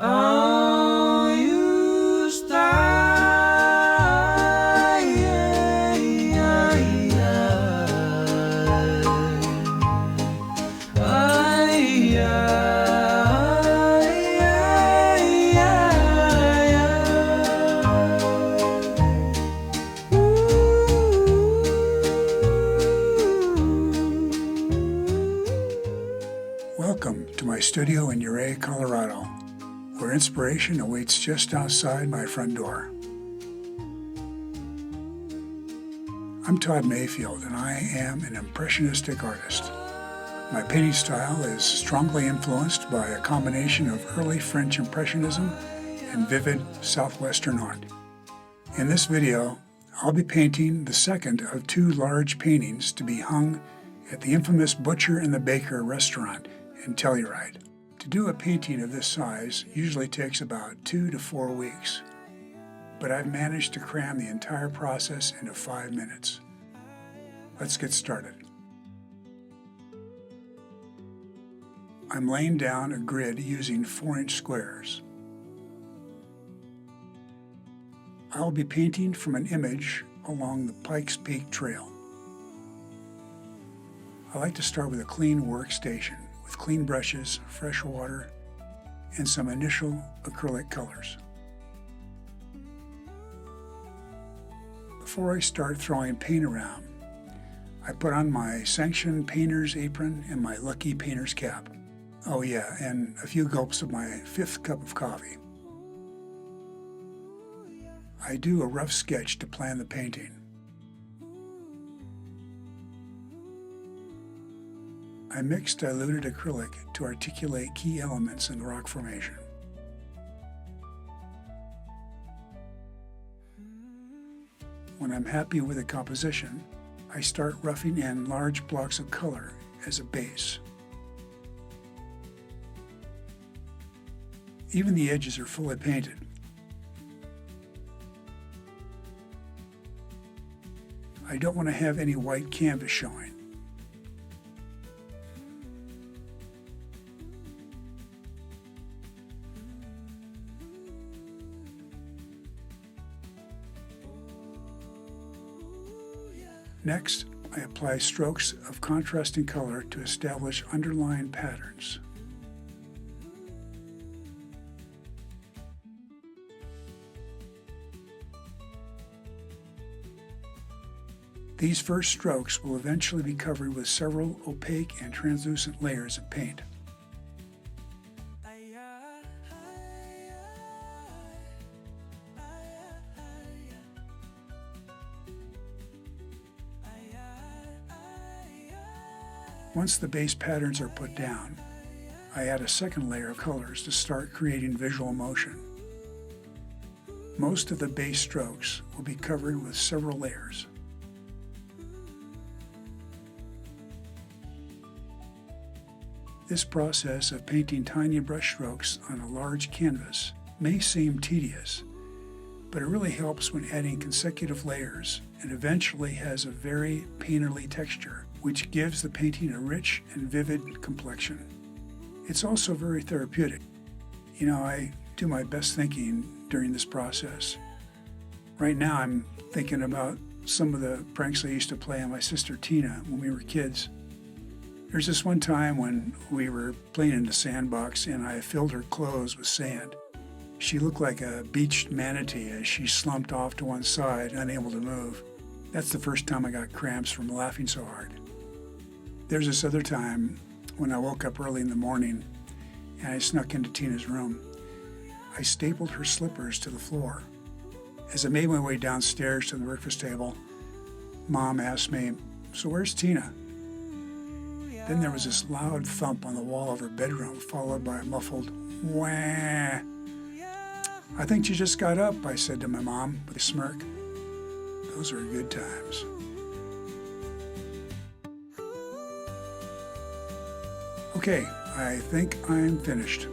Oh, you start. Welcome to my studio in Ouray, Colorado, where inspiration awaits just outside my front door. I'm Todd Mayfield, and I am an impressionistic artist. My painting style is strongly influenced by a combination of early French Impressionism and vivid Southwestern art. In this video, I'll be painting the second of two large paintings to be hung at the infamous Butcher and the Baker restaurant in Telluride. To do a painting of this size usually takes about 2 to 4 weeks, but I've managed to cram the entire process into 5 minutes. Let's get started. I'm laying down a grid using 4-inch squares. I'll be painting from an image along the Pikes Peak Trail. I like to start with a clean workstation with clean brushes, fresh water, and some initial acrylic colors. Before I start throwing paint around, I put on my sanctioned painter's apron and my lucky painter's cap. Oh yeah, and a few gulps of my 5th cup of coffee. I do a rough sketch to plan the painting. I mix diluted acrylic to articulate key elements in the rock formation. When I'm happy with the composition, I start roughing in large blocks of color as a base. Even the edges are fully painted. I don't want to have any white canvas showing. Next, I apply strokes of contrasting color to establish underlying patterns. These first strokes will eventually be covered with several opaque and translucent layers of paint. Once the base patterns are put down, I add a second layer of colors to start creating visual motion. Most of the base strokes will be covered with several layers. This process of painting tiny brush strokes on a large canvas may seem tedious, but it really helps when adding consecutive layers and eventually has a very painterly texture, which gives the painting a rich and vivid complexion. It's also very therapeutic. I do my best thinking during this process. Right now I'm thinking about some of the pranks I used to play on my sister Tina when we were kids. There's this one time when we were playing in the sandbox and I filled her clothes with sand. She looked like a beached manatee as she slumped off to one side, unable to move. That's the first time I got cramps from laughing so hard. There's this other time when I woke up early in the morning and I snuck into Tina's room. I stapled her slippers to the floor. As I made my way downstairs to the breakfast table, Mom asked me, "So where's Tina?" Then there was this loud thump on the wall of her bedroom, followed by a muffled wah. "I think she just got up," I said to my mom with a smirk. Those are good times. Okay, I think I'm finished.